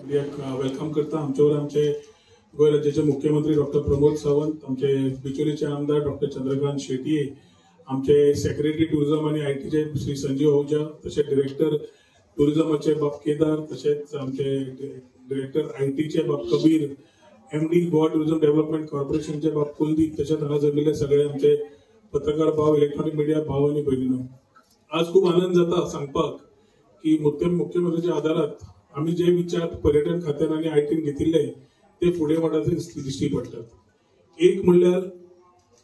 Welcome करता आमच्यावर आमचे गोय राज्याचे मुख्यमंत्री डॉक्टर प्रमोद सावंत, आमचे बिचोलीचे आमदार डॉक्टर चंद्रकांत शेट्ये, आमचे सेक्रेटरी टुरिझम आणि आयटीचे श्री संजीव आहूजा, तसेच डिरेक्टर टुरिझमचे बाब केदार, तसेच आमचे डिरेक्टर आयटीचे बाब Kabir, MD Goa tourism development कॉर्पोरेशनचे बाब कुलदीप, तसेच हांगा जमलेले सगळे आमचे पत्रकार भाव, इलेक्ट्रॉनिक मीडिया भाव आणि भगिनी, आज खूप आनंद जाता सांगपाक की मुख्यमंत्र्याच्या आधारात आम्ही जे विचार पर्यटन खात्यान आणि आयटीन घेतिल्ले ते फुडें वटाचे दिश्टी पडतात. एक म्हणल्यार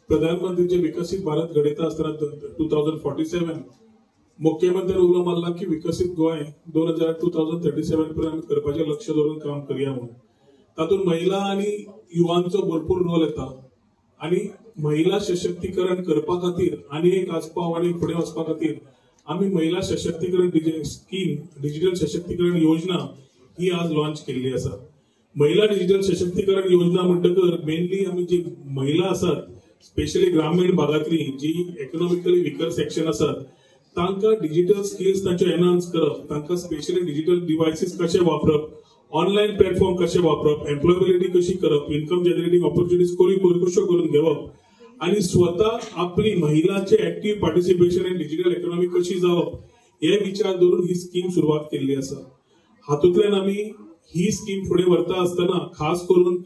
प्रधानमंत्रीचे विकसित भारत घडयता आसतना 2047 मुख्यमंत्र्यान उलो मारला की विकसित गोय 2037 पर्यंत करपाचे लक्ष धरून काम करया म्हणून. तातूंत महिला आणि युवांचो भरपूर रोल येता आणि महिला सशक्तीकरण करपा खातीर आणि एक आस्पाव आणि फुडें वचपा खातीर आम्ही महिला सशक्तीकरण स्कीम, डिजिटल सशक्तीकरण योजना ही आज लॉन्च केली आसा. महिला डिजिटल सशक्तीकरण योजना म्हणटकर मेनली आम्ही जी महिला असतात, स्पेशली ग्रामीण भागातली जी इकॉनॉमिकली विकर सेक्शन असतात, तांकां डिजिटल स्किल्स तांचे एनहान्स करप, तांकां स्पेशली डिजिटल डिव्हायसेस कशे वापरप, ऑनलाईन प्लॅटफॉर्म कशे वापरप, एम्प्लॉयबिलिटी कशी करप, इन्कम जनरेटिंग ऑपॉर्च्युनिटीज कशो करून घेवप आणि स्वतः आपली महिलांचे active participation in digital economy कशी जावप हे विचार धरून ही स्कीम सुरुवात केल्ली आसा. हातूंतल्यान आम्ही ही स्कीम फुडें व्हरता आसतना खास करून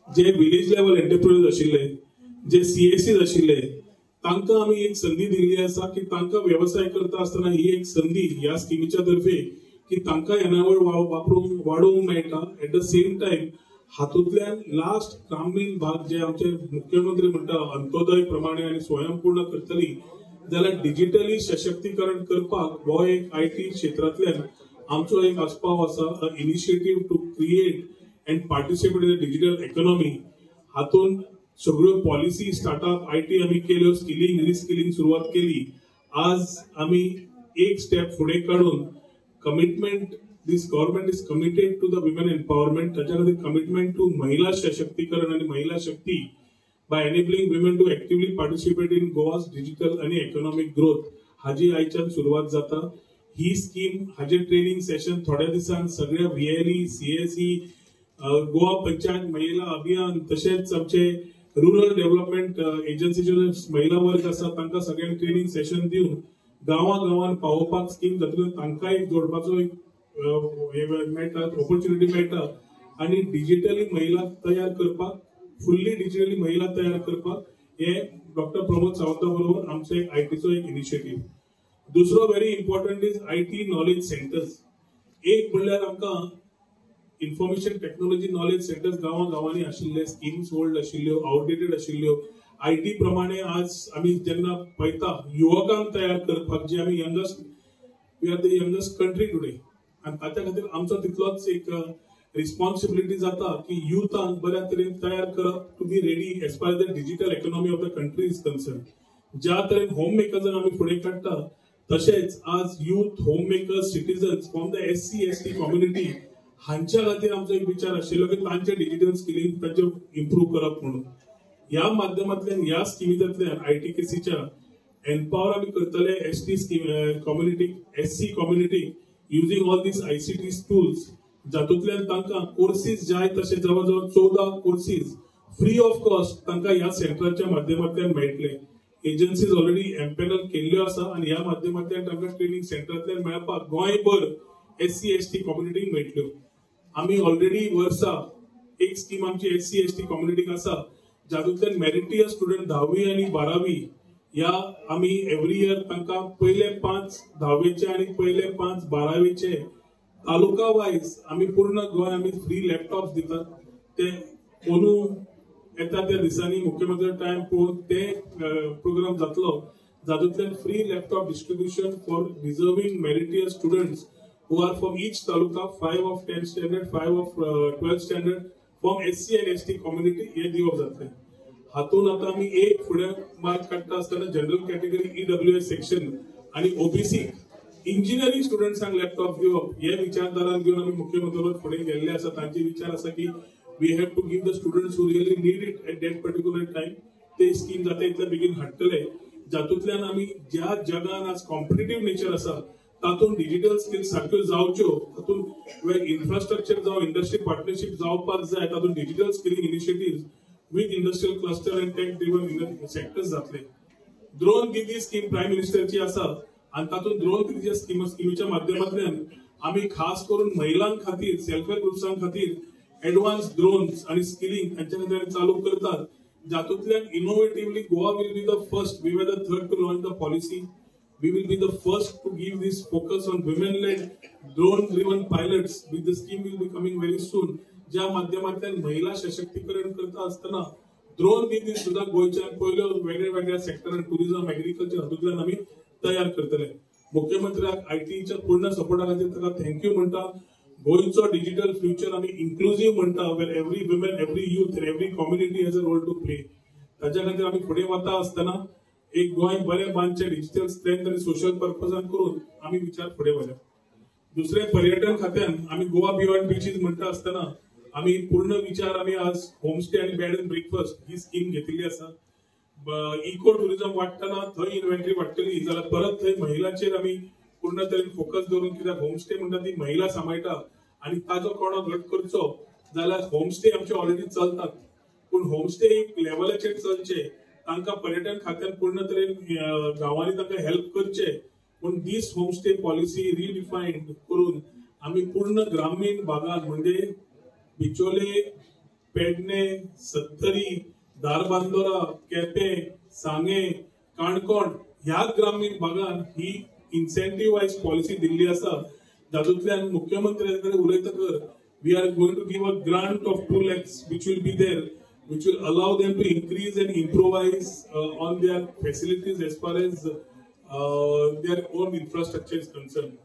जे विलेज लेवल एंटरप्रेन्योर्स आशिल्ले, जे सीएससीज आशिल्ले, तांकां आम्ही एक संधी दिल्ली आसा की तांकां व्यवसाय करता आसतना ही एक संधी ह्या स्किमीच्या तर्फे की तांकां येणावळ वापरूंक वाडोवंक मेळटा. एट द सेम टाइम हातूंतल्यान लास्ट ग्रामीण भाग जे आमचे मुख्यमंत्री म्हणटा अंत्योदय प्रमाणे आणि स्वयंपूर्ण करतली जाल्यार डिजिटली सशक्तीकरण करपाक हो एक आयटी क्षेत्रांतल्यान आमचो एक आस्पाव आसा, initiative to create and participate in the digital economy. हातूंत सगळ्यो पॉलिसी स्टार्टअप आयटी आम्ही केल्यो, स्किलिंग रिस्किलिंग सुरुवात केली. आज आम्ही एक स्टेप फुडें काढून commitment this government is committed to the women empowerment, त्याच्या खातीर कमिटमेंट टू महिला सशक्तीकरण आणि महिला शक्ती by enabling women to actively participate in Goa's digital आणि इकॉनॉमिक ग्रोथ हाजी आयच्यान सुरुवात जाता. ही स्कीम हाजे ट्रेनिंग सेशन थोड्या दिसान सगळ्या व्हीएलई, सीएसई, गोवा पंचायत महिला अभियान, तसेच आमचे रुरल डेव्हलपमेंट एजन्सीचे महिला वर्ग आसा तांकां सगळ्यांक ट्रेनिंग सेशन दिवन गांवां पावोवपाक स्कीम जातून तांकां एक जोडपाचो एक मेळटा, ऑपॉर्च्युनिटी मेळटा आणि डिजिटली महिला तयार करपाक, फुल्ली डिजिटली महिला तयार करपाक हे डॉक्टर प्रमोद सावंता बरोबर आमचे आयटीचो एक इनिशिएटिव्ह. दुसरो very important is IT knowledge centres. एक म्हणल्यार आमकां इन्फॉर्मेशन टेक्नॉलॉजी नॉलेज सेंटर्स गांवांनी आशिल्ले, स्किम्स ओल्ड आशिल्ल्यो, आउटडेटेड आशिल्ल्यो. आयटी प्रमाणे आज आम्ही जेन्ना पळयता युवकांक तयार करपाक, जे आम्ही we are the youngest country today, आणि ताच्या खातीर आमचो तितलोच एक रिस्पॉन्सिबिलिटी जाता की युथांक बऱ्या तरेन तयार करप to be ready as far the digital economy of the country is concern. ज्या तरेन होम मेकर्सांक आम्ही फुडें काडटा तशेंच आज youth home makers citizens from the SC ST community हांच्या खातीर आमचो एक विचार आशिल्लो की तांचे डिजिटल स्किलिंग तांचे इम्प्रूव्ह करप म्हणून. ह्या माध्यमांतल्यान ह्या स्किमींतल्यान आयटीकेसीच्या एम्पावर आम्ही करतले ST community, SC community using all these ICT tools, जातूंतल्यान तांकां कोर्सेस जाय तशे जवळजवळ 14 कोर्सेस फ्री ऑफ कॉस्ट तांकां ह्या सेंटरच्या माध्यमांतल्यान मेळटले. एजन्सीज ऑलरेडी एम्पॅनल केल्ल्यो आसा आणि ह्या माध्यमांतल्यान तांकां ट्रेनिंग सेंटरांतल्यान मेळपाक गोंयभर SC ST कम्युनिटीक मेळटल्यो. आम्ही ऑलरेडी वर्सा एक स्कीम आमची SC ST कम्युनिटीक आसा, जातूंतल्यान मेरिटियस स्टुडंट 10वी आणि 12वी या आम्ही एव्हरी इयर तांकां पहिले 5 10वीचे आणि पहिले 5 12वीचे तालुका वायज आम्ही पूर्ण गोंय आम्ही फ्री लॅपटॉप्स दितात. ते कोणू येता त्या दिसांनी मुख्यमंत्री टाइम पळोवन ते प्रोग्राम जातलो, जातूंतल्यान free laptop distribution for deserving meritorious students who are from each taluka, 5 of 10th standard, 5 of 12th standard from SC and ST community हे दिवप जातले. हातून आता आम्ही एक फुडें मार्क काडटा आसतना जनरल कॅटेगरी EWS सेक्शन आणि OBC इंजिनियरिंग स्टुडंट्सांक लॅपटॉप दिवप हे विचारधारान घेवन आम्ही मुख्यमंत्र्यावर फुडें गेल्ले आसा. तांचे विचार आसा की we have to give the students who really need it at that particular time. ते स्कीम जाता इतल्या बेगीन हाडटले, जातूंतल्यान आम्ही ज्या जगान आज कॉम्पिटिटिव्ह नेचर आसा तातूंत डिजिटल स्किल्स सारक्यो जावच्यो, तातूंत इन्फ्रास्ट्रक्चर जावं इंडस्ट्री पार्टनरशिप जावपाक जाय, तातूंत digital skilling initiative with industrial cluster and tech driven sectors जातले. ड्रोन दीदी स्कीम प्रायम मिनिस्टरची आसा आणि तातूंत ड्रोन दीदी स्कीमीच्या माध्यमांतल्यान आम्ही खास करून महिलां खातीर सेल्फ हेल्प ग्रुप्सां खातीर एडवान्स ड्रोन्स आणि स्किलिंग हांच्या खातीर चालू करतात. जातूंतल्यान innovatively Goa will be the first, we were the third to launch the policy. We will be the first to give this focus on women-led, drone-driven pilots. With the scheme will be coming very soon. ज्या माध्यमांतल्यान महिला सशक्तीकरण करता असताना drone दीदी सुद्धा गोयच्या पयल्यो वेगळ्या सेक्टर टुरिझम एग्रीकल्चर हातूंतल्यान आमी तयार करतले. मुख्यमंत्र्याक आयटीच्या पूर्ण सपोर्टा खातीर ताका थँक्यू म्हणटा. गोयचो डिजिटल फ्युचर आमी इन्क्लुझिव्ह म्हणटा, where every woman, every youth and every community has a role to play. ताच्या खातीर आमी फुडें वता आसतना एक गोय बरे बांदचे डिजिटल स्ट्रेंथ आणि सोशल पर्पजान करून आम्ही विचार फुडें व्हरल्या. दुसरे पर्यटन खात्यान आम्ही गोवा बियॉन्ड बीचीस म्हणटा आसतना आम्ही पूर्ण विचार आम्ही आज होमस्टे आणि bed and breakfast he scheme घेतलेली आसा. इको टुरिझम वाडटना थंय इन्व्हेंटरी वाडटली जाल्यार परत थंय महिलांचेर आम्ही पूर्ण तरेन फोकस दवरून, कित्याक होमस्टे म्हणटा ती महिला सांबाळटा आणि ताजो कोणा घट करचो जाल्यार होमस्टे आमचे ऑलरेडी चलतात, पूण होमस्टे एक लेवलाचेर चलचे, तांकां पर्यटन खात्यान पूर्ण तरेन गांवांनी तांकां हेल्प करचे. पूण दीस होमस्टे पॉलिसी रिडिफायन्ड करून आमी पूर्ण ग्रामीण भागात म्हणजे बिचोले, पेडणे, सत्तरी, धारबांदोरा, केपें, सांगे, काणकोण ह्या ग्रामीण भागात ही इन्सेंटिव्हाइज पॉलिसी दिल्ली आसा. जातूंतल्यान मुख्यमंत्र्या कडेन उलयतकर we are going to give a grant of 2 lakhs which will be there, which will allow them to increase and improvise on their facilities as far as their own infrastructure is concerned.